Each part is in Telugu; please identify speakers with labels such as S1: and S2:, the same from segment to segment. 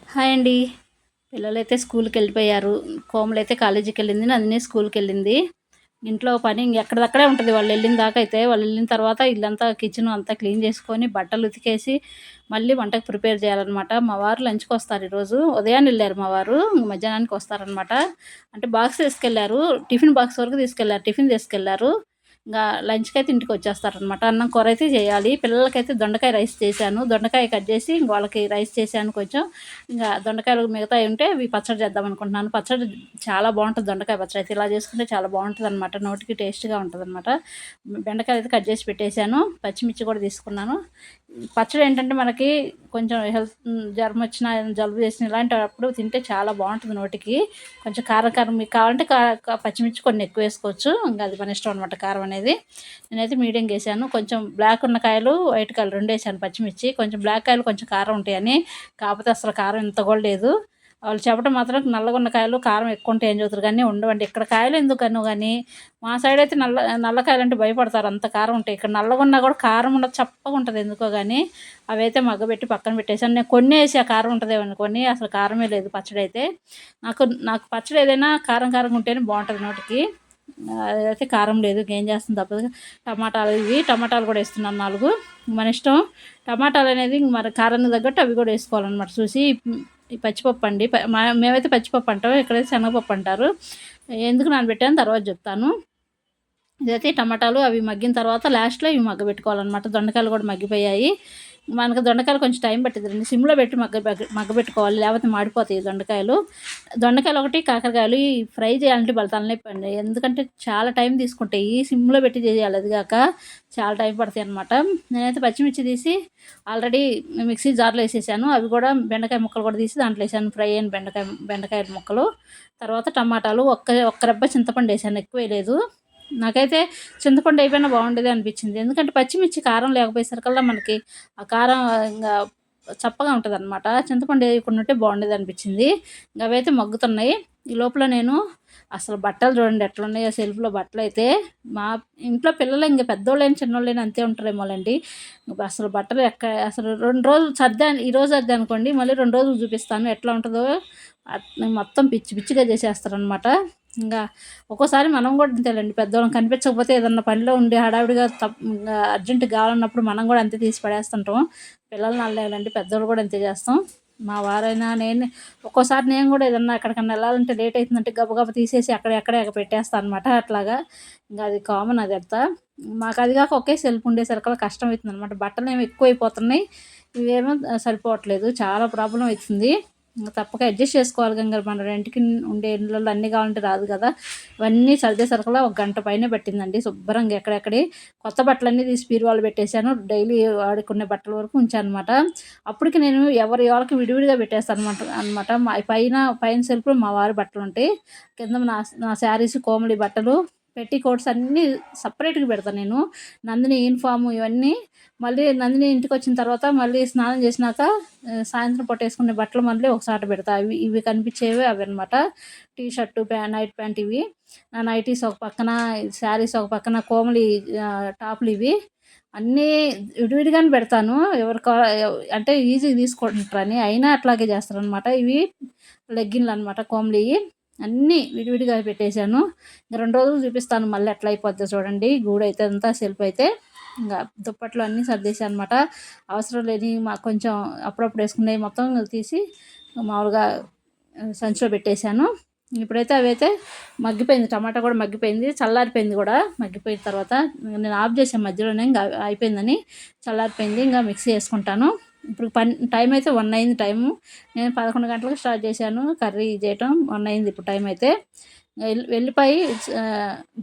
S1: హాయ్ అండి. పిల్లలైతే స్కూల్‌కెళ్ళిపోయారు. కోమలైతే కాలేజీకెళ్ళింది. నందిని స్కూల్‌కెళ్ళింది. ఇంట్లో పని ఎక్కడిదక్కడే ఉంటది వాళ్ళెళ్ళిన దాకా అయితే. వాళ్ళెళ్ళిన తర్వాత ఇల్లంతా కిచెను అంతా క్లీన్ చేసుకొని, బట్టలు ఉతికేసి, మళ్ళీ వంటకి ప్రిపేర్ చేయాలనమాట. మా వారు లంచ్‌కొస్తారు ఈరోజు. ఉదయాన్నే ఎళ్లారు మా వారు. మధ్యాహ్నానికి వస్తారనమాట. అంటే బాక్స్ తీసుకెళ్లారు. టిఫిన్ బాక్స్ వరకు తీసుకెళ్లారు. టిఫిన్ తీసుకెళ్లారు. లంచ్‌కైతే ఇంటికొచ్చేస్తారనమాట. అన్నం కూరైతే చేయాలి. పిల్లలకైతే దొండకాయ రైస్ చేశాను. దొండకాయ కట్ చేసి ఇంక వాళ్ళకి రైస్ చేశాను కొంచెం. దొండకాయలు మిగతాయి ఉంటే అవి పచ్చడి చేద్దామనుకుంటున్నాను. పచ్చడి చాలా బావుంటది దొండకాయ పచ్చడి అయితే. ఇలా చేసుకుంటే చాలా బావుంటదనమాట. నోటికి టేస్ట్‌గా ఉంటదనమాట. బెండకాయలైతే కట్ చేసి పెట్టేశాను. పచ్చిమిర్చి కూడా తీసుకున్నాను. పచ్చడి ఏంటంటే మనకి కొంచెం జ్వరం వచ్చినా, జలుబు చేసినా ఇలాంటప్పుడు తింటే చాలా బావుంటది నోటికి. కొంచెం కారం కారం మీకు కావాలంటే పచ్చిమిర్చి కొన్ని ఎక్కువేసుకోవచ్చు. ఇంక అది మన ఇష్టం అనమాట కారం అనేది. నేనైతే మీడియంగేశాను. కొంచెం బ్లాక్ ఉన్న కాయలు, వైట్ కాయలు రెండేశాను పచ్చిమిర్చి. కొంచెం బ్లాక్ కాయలు కొంచెం కారం ఉంటాయని. కాకపోతే అసలు కారం ఇంత కూడా లేదు. వాళ్ళు చెప్పడం మాత్రం నల్లగున్న కాయలు కారం ఎక్కువుంటాయని చెబుతారు గానీ ఉండవండి. ఇక్కడ కాయలు ఎందుకనో గానీ మా సైడయితే నల్ల కాయలంటే భయపడతారు. అంత కారం ఉంటాయి. ఇక్కడ నల్లగున్నా కూడా కారం ఉండదు. చప్పగుంటది ఎందుకో గానీ అవైతే మగ్గబెట్టి పక్కన పెట్టేశాను. నేను కొన్నేసి ఆ కారం ఉంటదేమో అనుకోని అసలు కారమే లేదు పచ్చడైతే. నాకు నాకు పచ్చడి ఏదైనా కారం కారంగా ఉంటేనే బావుంటది నోటికి. అదైతే కారం లేదు. ఇంకేం చేస్తాం తప్పదు. టమాటాలు కూడా ఏస్తున్నాను 4. మన ఇష్టం. టమాటాలనేది మరి కారానికి తగ్గట్టు అవి కూడా ఏసుకోవాలనమాట చూసి. ఈ పచ్చిపప్పు అండి. మేమైతే పచ్చిపప్పు అంటాం. ఇక్కడైతే శనగపప్పు అంటారు. ఎందుకు నానబెట్టానో తర్వాత చెప్తాను. ఇదైతే టమాటాలు అవి మగ్గిన తర్వాత లాస్ట్‌లో ఇవి మగ్గబెట్టుకోవాలనమాట. దొండకాయలు కూడా మగ్గిపోయాయి. మనకు దొండకాయలు కొంచెం టైం పట్టిద్దండి. సిమ్‌లో పెట్టి మగ్గబెట్టుకోవాలి. లేకపోతే మాడిపోతాయి దొండకాయలు. దొండకాయలు ఒకటి, కాకరకాయలు ఈ ఫ్రై చేయాలంటే భలే తలనొప్పండి. ఎందుకంటే చాలా టైం తీసుకుంటాయి. సిమ్‌లో పెట్టి చేయాలి. అది గాక చాలా టైం పడతాయనమాట. నేనైతే పచ్చిమిర్చి తీసి ఆల్రెడీ మిక్సీ జార్‌లో ఏసేసాను. అవి కూడా బెండకాయ ముక్కలు కూడా తీసి దాంట్లో ఏసాను. ఫ్రై అయిన బెండకాయ ముక్కలు. తర్వాత టమాటాలు, ఒక్క రెబ్బ చింతపండేసాను. ఎక్కువేయలేదు. నాకైతే చింతపండు అయిపోయినా బాగుండేదే అనిపించింది. ఎందుకంటే పచ్చిమిర్చి కారం లేకపోయేసరికల్లా మనకి ఆ కారం ఇంగా చప్పగా ఉంటదనమాట. చింతపండు ఏయకుండా ఉంటే బాగుండేదనిపించింది. అవైతే మగ్గుతున్నాయి. ఈ లోపల నేను అసలు బట్టలు చూడండి ఎట్లున్నాయో సెల్ఫ్‌లో బట్టలైతే. మా ఇంట్లో పిల్లలు ఇంక పెద్దోళ్ళైనా, చిన్నోళ్ళైనా అంతే ఉంటారేమోలెండి. అసలు బట్టలు అసలు 2 రోజులు సర్దాను. ఈరోజు సర్దానుకోండి మళ్ళీ 2 రోజులు చూపిస్తాను ఎట్లా ఉంటదో. మొత్తం పిచ్చి పిచ్చిగా చేసేస్తారనమాట. ఇంగా ఒక్కోసారి మనం కూడా అంతేలెండి. పెద్దోళ్ళం కనిపించకపోతే ఏదన్నా పనిలో ఉండి హడావిడిగా అర్జెంట్‌గా కావాలన్నప్పుడు మనం కూడా అంతే తీసి పడేస్తుంటాం. పిల్లల్ని అనలేండి. పెద్దోళ్ళు కూడా అంతే చేస్తాం. మా వారైనా ఒక్కోసారి నేను కూడా ఏదన్నా ఎక్కడికన్నా ఎళ్ళాలంటే లేట్ అయితుందంటే గబగబా తీసేసి అక్కడే పెట్టేస్తా అనమాట. అట్లాగా ఇంక అది కామన్ అదంతా. మాకు అది గాక ఒకే సెల్ఫ్ ఉండేసరికల్లా కష్టం అయితుందనమాట. బట్టలేమో ఎక్కువైపోతున్నాయి. ఇవేమో సరిపోవట్లేదు. చాలా ప్రాబ్లమ్ అయితుంది. తప్పక అడ్జస్ట్ చేసుకోవాలి మన రెంట్‌కి ఉండే ఇళ్ళల్లో అన్నీ కావాలంటే రాదు కదా! ఇవన్నీ సర్దేసరికల్లా ఒక గంట పైనే పట్టిందండి. శుభ్రంగా ఎక్కడెక్కడియి కొత్త బట్టలన్నీ తీసి బీరువాలో పెట్టేశాను. డైలీ వాడుకునే బట్టల వరకు ఉంచాననమాట. అప్పటికి నేను ఎవరి వాళ్ళకి విడివిడిగా పెట్టేస్తాననమాట. పైన సెల్ఫ్‌లో మా వారి బట్టలుంటాయి. కింద నా శారీస్, కోమలి బట్టలు, పెట్టికోట్స్ అన్నీ సెపరేట్‌గా పెడతా నేను. నందిని యూనిఫార్మ్ ఇవన్నీ మళ్ళీ నందిని ఇంటికొచ్చిన తర్వాత మళ్ళీ స్నానం చేసినాక సాయంత్రం పూట ఏసుకునే బట్టలు మళ్ళీ ఒక చాట పెడతా. ఇవి కనిపించేవి అవన్నమాట. టీ షర్టు, నైట్ ప్యాంట్ ఇవి. నైటీస్ ఒక పక్కన, శారీస్ ఒక పక్కన, కోమలి టాపులివి. అన్నీ విడివిడిగానే పెడతాను. అంటే ఈజీగా తీసుకుంటారని. అయినా అట్లాగే చేస్తారనమాట. ఇవి లెగ్గిన్‌లనమాట కోమలియి. అన్నీ విడివిడిగా పెట్టేశాను. 2 రోజులు చూపిస్తాను మళ్ళీ ఎట్లా అయిపోద్దో చూడండి. గూడైతే అంతా సెల్ఫ్ అయితే. దుప్పట్లు అన్నీ సర్దేశాననమాట. అవసరం లేనివి కొంచెం అప్పుడప్పుడు ఏసుకునేవి మొత్తం తీసి మామూలుగా సంచిలో పెట్టేశాను. ఇప్పుడైతే అవైతే మగ్గిపోయింది. టమాటా కూడా మగ్గిపోయింది. చల్లారిపోయింది కూడా. మగ్గిపోయిన తర్వాత నేను ఆఫ్ చేశాను మధ్యలోనే ఇంక అయిపోయిందని. చల్లారిపోయింది. ఇంక మిక్సీ ఏసుకుంటాను. ఇప్పుడు టైం అయితే 1 అయింది టైము. నేను 11 గంటలకు స్టార్ట్ చేశాను కర్రీ చేయటం. 1 అయింది ఇప్పుడు టైం అయితే. వెల్లిపాయి,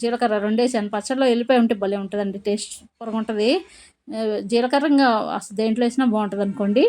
S1: జీలకర్ర రెండేసాను. పచ్చడిలో ఎల్లిపాయ ఉంటే భలే ఉంటదండి. టేస్ట్ సూపర్‌గా ఉంటది. జీలకర్ర అసలు దేంట్లో ఏసినా బావుంటదనుకోండి.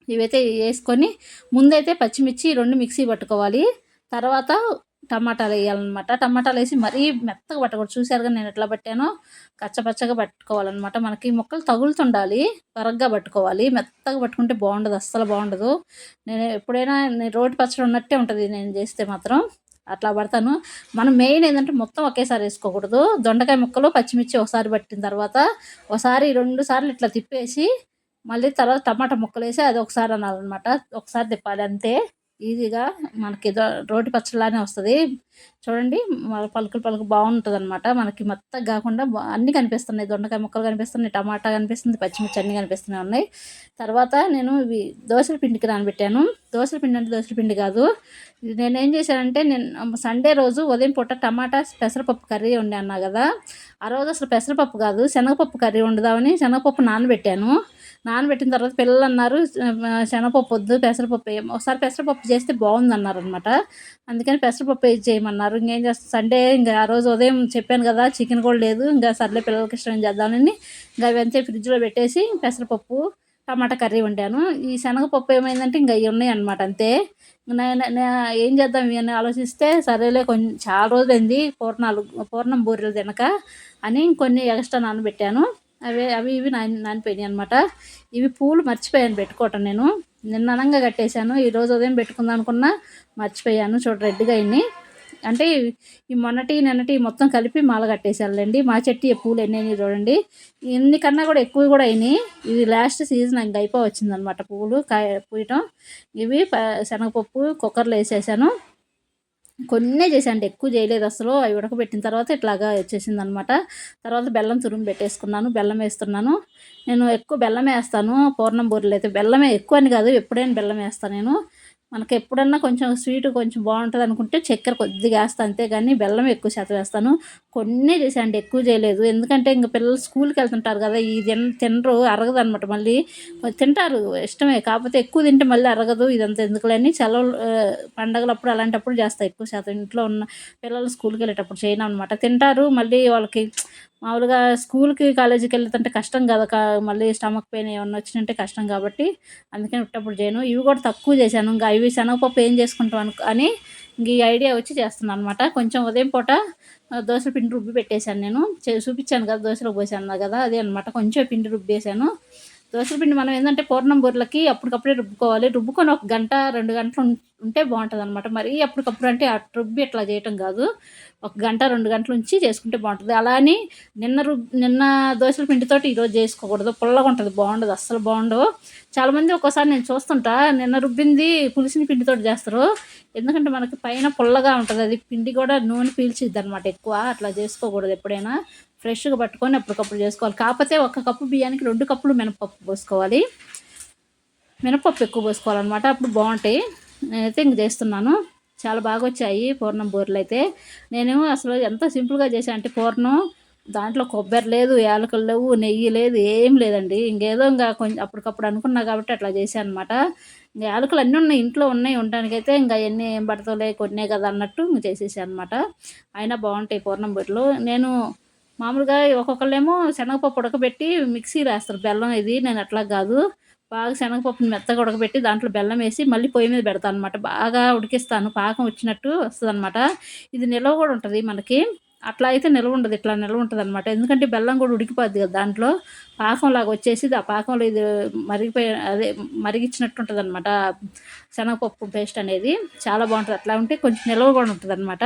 S1: ఇవైతే ఏసుకొని ముందైతే పచ్చిమిర్చి 2 మిక్సీ పట్టుకోవాలి. తర్వాత టమాటాలేయాలనమాట. టమాటాలేసి మరీ మెత్తగా పట్టకూడదు. చూసారుగా నేను ఎట్లా పట్టానో. కచ్చపచ్చగా పట్టుకోవాలనమాట. మనకి ముక్కలు తగులుతుండాలి. బరగ్గా పట్టుకోవాలి. మెత్తగా పట్టుకుంటే బావుండదు. అస్సలు బావుండదు. నేను రోటి పచ్చడి ఉన్నట్టే ఉంటది నేను చేస్తే మాత్రం. అట్లా పడతాను. మనం మెయిన్ ఏందంటే మొత్తం ఒకేసారి ఏసుకోకూడదు. దొండకాయ ముక్కలు, పచ్చిమిర్చి ఒకసారి పట్టిన తర్వాత, ఒకసారి 2 సార్లు ఇట్లా తిప్పేసి మళ్ళీ తర్వాత టమాటా ముక్కలేసి అది ఒకసారి అనాలనమాట. ఒకసారి తిప్పాలి అంతే. ఈజీగా మనకి రోటి పచ్చడిలానే వస్తది. చూడండి పలుకులు పలుకులు బావుంటదనమాట. మనకి మెత్తగా గాకుండా అన్నీ కనిపిస్తున్నాయి. దొండకాయ ముక్కలు కనిపిస్తున్నాయి, టమాటా కనిపిస్తుంది, పచ్చిమిర్చి అన్నీ కనిపిస్తూనే ఉన్నాయి. తర్వాత నేను ఇవి దోసల పిండికి నానబెట్టాను. దోసల పిండి అంటే దోసల పిండి కాదు. ఇది నేనేం చేశానంటే సండే రోజు ఉదయం పూట టమాటా పెసరపప్పు కర్రీ వండాను కదా! ఆ రోజు అసలు పెసరపప్పు కాదు శనగపప్పు కర్రీ వండుదామని శనగపప్పు నానబెట్టాను. నానబెట్టిన తర్వాత పిల్లలన్నారు శనగపప్పు వద్దు పెసరపప్పు ఒకసారి పెసరపప్పు చేస్తే బాగుందన్నారనమాట. అందుకని పెసరపప్పు వేసి చేయమన్నారు. ఇంకేం చేస్తాం సండే ఇంకా ఆ రోజు ఉదయం చెప్పాను కదా చికెన్ కూడా లేదు. ఇంకా సర్లే పిల్లలకి ఇష్టం చేద్దామని ఇంకా అవంతే ఫ్రిడ్జ్లో పెట్టేసి పెసరపప్పు టమాటా కర్రీ వండాను. ఈ శనగపప్పు ఏమైందంటే ఇంకా ఇవి ఉన్నాయన్నమాట అంతే. ఏం చేద్దాం ఇవన్నీ ఆలోచిస్తే సరేలే కొంచెం చాలా రోజులైంది పూర్ణం బూరెలు తినక అని కొన్ని ఎక్స్ట్రా నానబెట్టాను. అవి ఇవి నానిపోయినాయి అనమాట. ఇవి పూలు మర్చిపోయాను పెట్టుకోవటం నేను. నిన్న అనంగా కట్టేశాను. ఈరోజు ఉదయం పెట్టుకుందాం అనుకున్నా మర్చిపోయాను. చూడ రెడ్గా అయ్యి అంటే ఈ నిన్నటి మొత్తం కలిపి మాల కట్టేసానులేండి. మా చెట్టు పూలు ఎన్నైనాయి చూడండి. ఇన్ని కన్నా కూడా ఎక్కువ కూడా అయినాయి. ఇది లాస్ట్ సీజన్ ఇంకా వచ్చిందనమాట పువ్వులు పూయటం. ఇవి శనగపప్పు కుక్కర్లో వేసేసాను. కొన్నే చేశాను ఎక్కువ చేయలేదు అసలు. అవి ఉడకబెట్టిన తర్వాత ఇట్లాగా వచ్చేసింది అనమాట. తర్వాత బెల్లం తురుము పెట్టేసుకున్నాను. బెల్లం వేస్తున్నాను. నేను ఎక్కువ బెల్లం వేస్తాను పూర్ణం బూరెలు అయితే. బెల్లమే ఎక్కువ అని కాదు ఎప్పుడైనా బెల్లం వేస్తాను నేను. మనకి ఎప్పుడన్నా కొంచెం స్వీట్ కొంచెం బాగుంటుంది అనుకుంటే చక్కెర కొద్దిగా వేస్తాను అంతేగాని బెల్లం ఎక్కువ శాతం వేస్తాను. కొన్నే చేశాను ఎక్కువ చేయలేదు. ఎందుకంటే ఇంక పిల్లలు స్కూల్కి వెళ్తుంటారు కదా ఇది తినరు అరగదు అనమాట. మళ్ళీ తింటారు ఇష్టమే కాకపోతే ఎక్కువ తింటే మళ్ళీ అరగదు ఇదంతా ఎందుకులేని సెలవులు పండగలప్పుడు అలాంటప్పుడు చేస్తాను ఎక్కువ శాతం. ఇంట్లో ఉన్న పిల్లలు స్కూల్కి వెళ్ళేటప్పుడు చేయను అనమాట. తింటారు మళ్ళీ వాళ్ళకి మామూలుగా స్కూల్కి కాలేజీకి వెళ్తుంటే కష్టం కదా మళ్ళీ స్టమక్ పెయిన్ ఏమన్నా వచ్చినంటే కష్టం కాబట్టి అందుకని ఉట్టప్పుడు చేయను. ఇవి కూడా తక్కువ చేశాను. ఇంకా ఇవి శనగపప్పు ఏం చేసుకుంటాం అని ఇంక ఈ ఐడియా వచ్చి చేస్తున్నాను అనమాట. కొంచెం ఉదయం పూట దోశల పిండి రుబ్బి పెట్టేశాను నేను. చూపించాను కదా దోశలో పోసాను కదా అదే అనమాట. కొంచెం పిండి రుబ్బేశాను. దోశల పిండి మనం ఏంటంటే పూర్ణం బూరెలకి అప్పటికప్పుడే రుబ్బుకోవాలి. రుబ్బుకొని 1 గంట 2 గంటలు ఉంటే బాగుంటుంది అనమాట. మరీ అప్పటికప్పుడు అంటే రుబ్బి ఇట్లా చేయటం కాదు. 1 గంట 2 గంటల ఉంచి చేసుకుంటే బాగుంటుంది. అలా అని నిన్న దోశల పిండితోటి ఈరోజు చేసుకోకూడదు. పుల్లగా ఉంటుంది బాగుండదు అస్సలు బాగుండవు. చాలామంది ఒక్కోసారి నేను చూస్తుంటా నిన్న రుబ్బింది పులిసిన పిండితోటి చేస్తారు. ఎందుకంటే మనకి పైన పుల్లగా ఉంటుంది. అది పిండి కూడా నూనె పీల్చిద్ది అనమాట ఎక్కువ. అట్లా చేసుకోకూడదు ఎప్పుడైనా. ఫ్రెష్గా పట్టుకొని అప్పటికప్పుడు చేసుకోవాలి. కాకపోతే 1 కప్పు బియ్యానికి 2 కప్పులు మినపప్పు పోసుకోవాలి. మినపప్పు ఎక్కువ పోసుకోవాలన్నమాట. అప్పుడు బాగుంటాయి. నేనైతే ఇంక చేస్తున్నాను. చాలా బాగా వచ్చాయి పూర్ణం బూరెలు అయితే. నేను అసలు ఎంత సింపుల్గా చేశాను అంటే పూర్ణం దాంట్లో కొబ్బరి లేదు, యాలకులు లేవు, నెయ్యి లేదు, ఏం లేదండి. ఇంకేదో ఇంకా కొంచెం అప్పటికప్పుడు అనుకున్నా కాబట్టి అట్లా చేశాను అనమాట. యాలకులు అన్నీ ఉన్నాయి ఇంట్లో ఉన్నాయి ఉండడానికైతే. ఇంకా అవన్నీ ఏం పడతావులే కొన్నే కదా అన్నట్టు చేసేసాను అనమాట. అయినా బాగుంటాయి పూర్ణం బూరెలు. నేను మామూలుగా ఒక్కొక్కళ్ళేమో శనగపప్పు ఉడకబెట్టి మిక్సీ వేస్తారు బెల్లం ఇది. నేను అట్లా కాదు. బాగా శనగపప్పుని మెత్తగా ఉడకబెట్టి దాంట్లో బెల్లం వేసి మళ్ళీ పొయ్యి మీద పెడతాను అనమాట. బాగా ఉడికిస్తాను. పాకం వచ్చినట్టు వస్తుందన్నమాట. ఇది నిల్వ కూడా ఉంటుంది మనకి. అట్లా అయితే నిల్వ ఉండదు. ఇట్లా నిల్వ ఉంటుంది అనమాట. ఎందుకంటే బెల్లం కూడా ఉడికిపోద్ది కదా దాంట్లో. పాకంలాగా వచ్చేసి ఆ పాకంలో ఇది మరిగించినట్టు ఉంటుంది అనమాట. శనగపప్పు పేస్ట్ అనేది చాలా బాగుంటుంది. అట్లా ఉంటే కొంచెం నిల్వ కూడా ఉంటుంది అనమాట.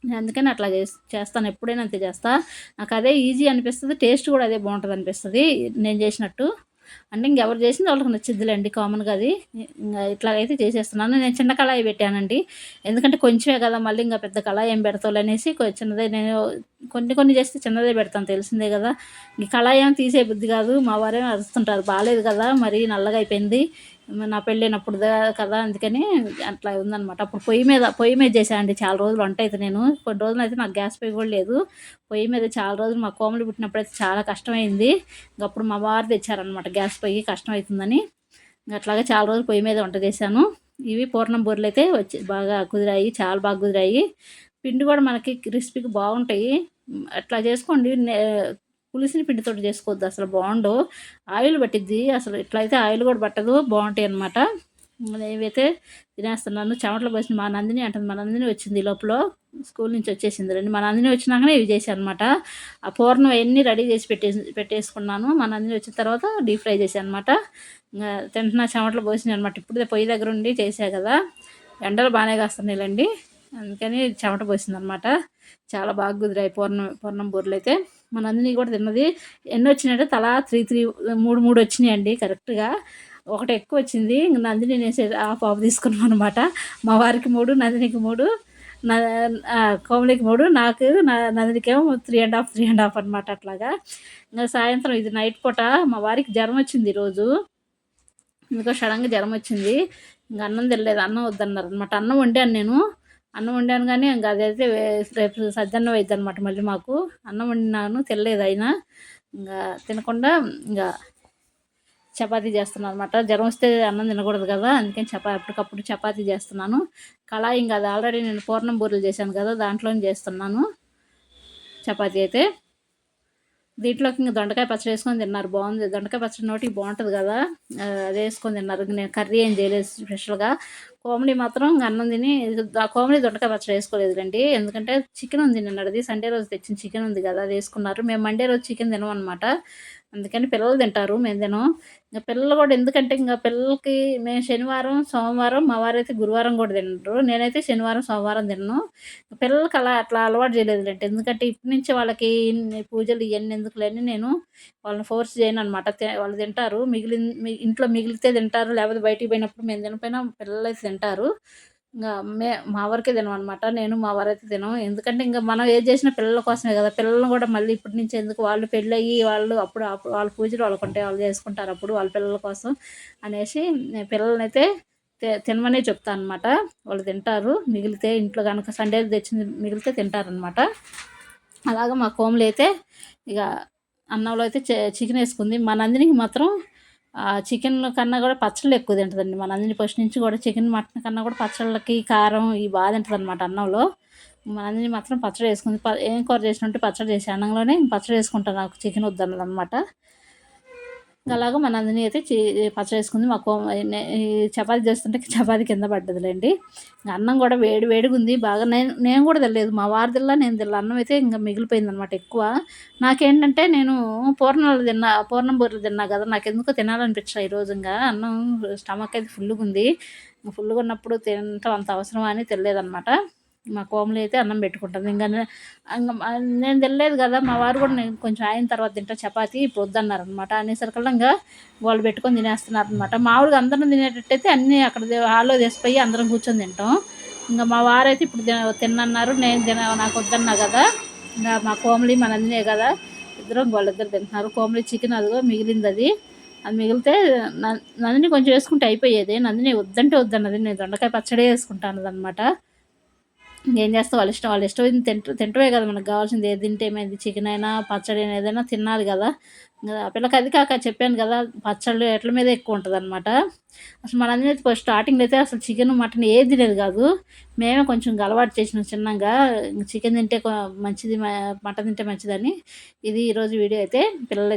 S1: నేను అందుకని అట్లా చేస్తాను. ఎప్పుడైనా అంతే చేస్తా. నాకు అదే ఈజీ అనిపిస్తుంది. టేస్ట్ కూడా అదే బాగుంటుంది అనిపిస్తుంది నేను చేసినట్టు. అంటే ఇంకెవరు చేసింది వాళ్ళకి నచ్చిద్దిలేండి కామన్గా అది. ఇంకా ఇట్లాగైతే చేసేస్తున్నాను. నేను చిన్న కళాయి పెట్టానండి. ఎందుకంటే కొంచెమే కదా మళ్ళీ ఇంకా పెద్ద కళాయి ఏం పెడతావులే అనేసి చిన్నదే నేను కొన్ని చేస్తే చిన్నదే పెడతాను తెలిసిందే కదా. ఈ కళాయి ఏమో తీసే బుద్ధి కాదు. మా వారేమో అరుస్తుంటారు బాగాలేదు కదా మరీ నల్లగా అయిపోయింది నా పెళ్ళైనప్పుడు కదా అందుకని అట్లా ఉందన్నమాట. అప్పుడు పొయ్యి మీద చేశానండి చాలా రోజులు వంట అయితే. నేను కొన్ని రోజులు అయితే నాకు గ్యాస్ పొయ్యి కూడా లేదు. పొయ్యి మీద చాలా రోజులు మా కోమలు పుట్టినప్పుడైతే చాలా కష్టమైంది. అప్పుడు మా వారు తెచ్చారనమాట గ్యాస్ పొయ్యి కష్టమవుతుందని. అట్లాగే చాలా రోజులు పొయ్యి మీద వంట చేశాను. ఇవి పూర్ణం బూరెలు అయితే బాగా కుదిరాయి. చాలా బాగా కుదిరాయి. పిండి కూడా మనకి క్రిస్పీగా బాగుంటాయి. అట్లా చేసుకోండి. పులిసిన పిండితోటి చేసుకోవద్దు అసలు బాగుండవు. ఆయిల్ పట్టిద్ది అసలు. ఇట్లయితే ఆయిల్ కూడా పట్టదు బాగుంటాయి అన్నమాట. నేనైతే తినేస్తున్నాను. చెమటలు పోసిన మా నందిని అంటుంది. మా నందిని వచ్చింది లోపల స్కూల్ నుంచి వచ్చేసింది రండి. మా నందిని వచ్చినాకనే ఇవి చేశాను అనమాట. ఆ పూర్ణం అవన్నీ రెడీ చేసి పెట్టేసుకున్నాను. మా నందిని వచ్చిన తర్వాత డీప్ ఫ్రై చేశాను అనమాట. ఇంకా తింటున్నా చెమటలు పోసినాయి అనమాట. ఇప్పుడే పొయ్యి దగ్గర ఉండి చేసా కదా. ఎండలు బాగానే కాస్తున్నాయిలేండి అందుకని చెమట పోసింది అనమాట. చాలా బాగా కుదిరాయి పూర్ణం బూరెలు అయితే. మా నందిని కూడా తిన్నది. ఎన్ని వచ్చినాయంటే తలా 3 వచ్చినాయండి కరెక్ట్గా. ఒకటి ఎక్కువ వచ్చింది. ఇంక నందిని నేను హాఫ్ హాఫ్ తీసుకున్నాం అనమాట. మా వారికి 3, నందినికి 3, నా కోమలికి 3, నాకు నందినికేమో 3 ½ అనమాట. అట్లాగా ఇంకా సాయంత్రం ఇది నైట్ పూట మా వారికి జ్వరం వచ్చింది ఈరోజు. ఎందుకో సడన్గా జ్వరం వచ్చింది. ఇంక అన్నం తినలేదు, అన్నం వద్దన్నారు అనమాట. అన్నం వండాను కానీ ఇంకా అదైతే రేపు సద్దన్నం అవుతుంది అనమాట. మళ్ళీ మాకు అన్నం వండినాను, తినలేదు అయినా. ఇంకా తినకుండా ఇంకా చపాతీ చేస్తున్నాను అనమాట. జ్వరం వస్తే అన్నం తినకూడదు కదా, అందుకని అప్పటికప్పుడు చపాతీ చేస్తున్నాను. కళాయి ఇంకా అది ఆల్రెడీ నేను పూర్ణం బూరెలు చేశాను కదా, దాంట్లోనే చేస్తున్నాను చపాతీ అయితే. దీంట్లోకి ఇంక దొండకాయ పచ్చడి వేసుకొని తిన్నారు, బాగుంది. దొండకాయ పచ్చడి నోటికి బాగుంటుంది కదా, అది వేసుకొని తిన్నారు. నేను కర్రీ ఏం చేయలేదు స్పెషల్గా. కోమలి మాత్రం అన్నం తిని, కోమలి దొండకాయ పచ్చడి వేసుకోలేదులేండి, ఎందుకంటే చికెన్ ఉంది నిన్నటిది, సండే రోజు తెచ్చిన చికెన్ ఉంది కదా, అది వేసుకున్నారు. మేము మండే రోజు చికెన్ తినం అనమాట, అందుకని పిల్లలు తింటారు, మేము తినం. ఇంకా పిల్లలు కూడా ఎందుకంటే ఇంకా పిల్లలకి మేము శనివారం, సోమవారం, మా వారైతే గురువారం కూడా తినరు, నేనైతే శనివారం, సోమవారం తినను. పిల్లలకి అట్లా అలవాటు చేయలేదులేండి, ఎందుకంటే ఇప్పటి నుంచి వాళ్ళకి పూజలు ఇవన్నీ ఎందుకులేని నేను వాళ్ళని ఫోర్స్ చేయను అనమాట. వాళ్ళు తింటారు, ఇంట్లో మిగిలితే తింటారు, లేకపోతే బయటికి పోయినప్పుడు మేము తినపోయినా పిల్లలు అయితే తింటారు. ఇంకా మా వరకే తినం అనమాట, నేను మా వారైతే తినం. ఎందుకంటే ఇంకా మనం ఏది చేసినా పిల్లల కోసమే కదా, పిల్లలను కూడా మళ్ళీ ఇప్పటి నుంచి ఎందుకు, వాళ్ళు పెళ్ళయ్యి వాళ్ళు అప్పుడు వాళ్ళ పూజలు వాళ్ళకు ఉంటాయి, వాళ్ళు చేసుకుంటారు అప్పుడు వాళ్ళ పిల్లల కోసం అనేసి నేను పిల్లలనైతే తినమనే చెప్తాను అనమాట. వాళ్ళు తింటారు, మిగిలితే ఇంట్లో కనుక సండే తెచ్చింది మిగిలితే తింటారనమాట. అలాగా మా కోమలి అయితే ఇక అన్నంలో అయితే చికెన్ వేసుకుంది. మా నందినికి మాత్రం చికెన్ కన్నా కూడా పచ్చళ్ళు ఎక్కువ తింటుందండి. మా నందిని ఫస్ట్ నుంచి కూడా చికెన్, మటన్ కన్నా కూడా పచ్చళ్ళకి కారం ఇవి బాగా తింటుంది అనమాట అన్నంలో. మా నందిని మాత్రం పచ్చడి వేసుకుంది. ఏం కూర చేసినట్టు పచ్చడి చేసి అన్నంలోనే పచ్చడి వేసుకుంటాను, నాకు చికెన్ వద్దన్నది అనమాట. అలాగా మా నందిని అయితే పచ్చడి వేసుకుంది. మాకు ఈ చపాతీ చేస్తుంటే చపాతీ కింద పడ్డదిలేండి. అన్నం కూడా వేడి వేడిగా ఉంది బాగా. నేను కూడా తినలేదు, మా వారు తిల్లా, నేను తిల్లా. అన్నం అయితే ఇంకా మిగిలిపోయింది అనమాట ఎక్కువ. నాకేంటంటే నేను పూర్ణం బూరెలు తిన్నా కదా, నాకు ఎందుకో తినాలనిపించలే ఈరోజు. ఇంకా అన్నం స్టమక్ అయితే ఫుల్గా ఉంది, ఫుల్గా ఉన్నప్పుడు తినటం అంత అవసరమా అని తినలేదనమాట. మా కోమలి అయితే అన్నం పెట్టుకుంటుంది. ఇంకా నేను తినలేదు కదా, మా వారు కూడా నేను కొంచెం అయిన తర్వాత తింటా చపాతీ, ఇప్పుడు వద్దన్నారనమాట. అనేసరికల్లా ఇంకా వాళ్ళు పెట్టుకొని తినేస్తున్నారు అనమాట. మామూలుగా అందరం తినేటట్టయితే అన్నీ అక్కడ హాల్లో తీసిపోయి అందరం కూర్చొని తింటాం. ఇంకా మా వారైతే ఇప్పుడు తిన్నన్నారు, నేను నాకు వద్దన్నా కదా. ఇంకా మా కోమలి మా నందినే కదా, వాళ్ళిద్దరు తింటున్నారు. కోమలి చికెన్ అదిగో మిగిలింది, అది మిగిలితే నందిని కొంచెం వేసుకుంటే అయిపోయేది. నందిని వద్దంటే వద్దన్నది, నేను దొండకాయ పచ్చడే వేసుకుంటాను అనమాట. ఏం చేస్తావు, వాళ్ళ ఇష్టం తింటవే కదా మనకు కావాల్సింది. ఏది తింటే ఏమైంది, చికెన్ అయినా పచ్చడి అయినా ఏదైనా తినాలి కదా. ఆ పిల్లకి అది కాక చెప్పాను కదా, పచ్చళ్ళు ఎట్ల మీద ఎక్కువ ఉంటుంది అనమాట. అసలు మనందరినీ ఫస్ట్ స్టార్టింగ్లో అయితే అసలు చికెన్, మటన్ ఏది తినేది కాదు. మేమే కొంచెం అలవాటు చేసినాం చిన్నగా, చికెన్ తింటే మంచిది, మటన్ తింటే మంచిదని. ఇది ఈరోజు వీడియో అయితే పిల్లలు